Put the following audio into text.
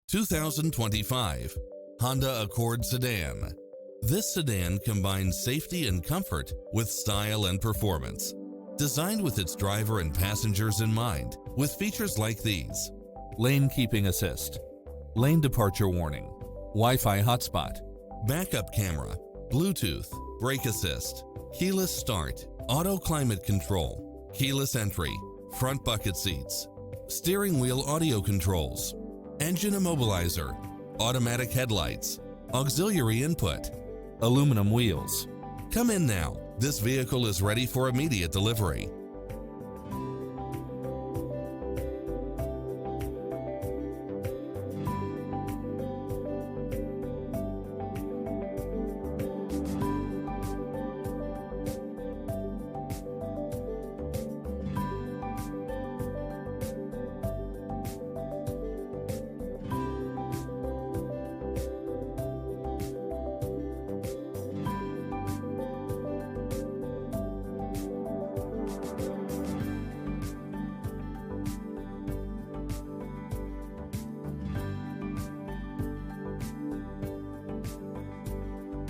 2025 Honda Accord Sedan. This sedan combines safety and comfort with style and performance. Designed with its driver and passengers in mind, with features like these: lane keeping assist, lane departure warning, Wi-Fi hotspot, backup camera, Bluetooth, brake assist, keyless start, auto climate control, keyless entry, front bucket seats, steering wheel audio controls, engine immobilizer, automatic headlights, auxiliary input, aluminum wheels. Come in now. This vehicle is ready for immediate delivery.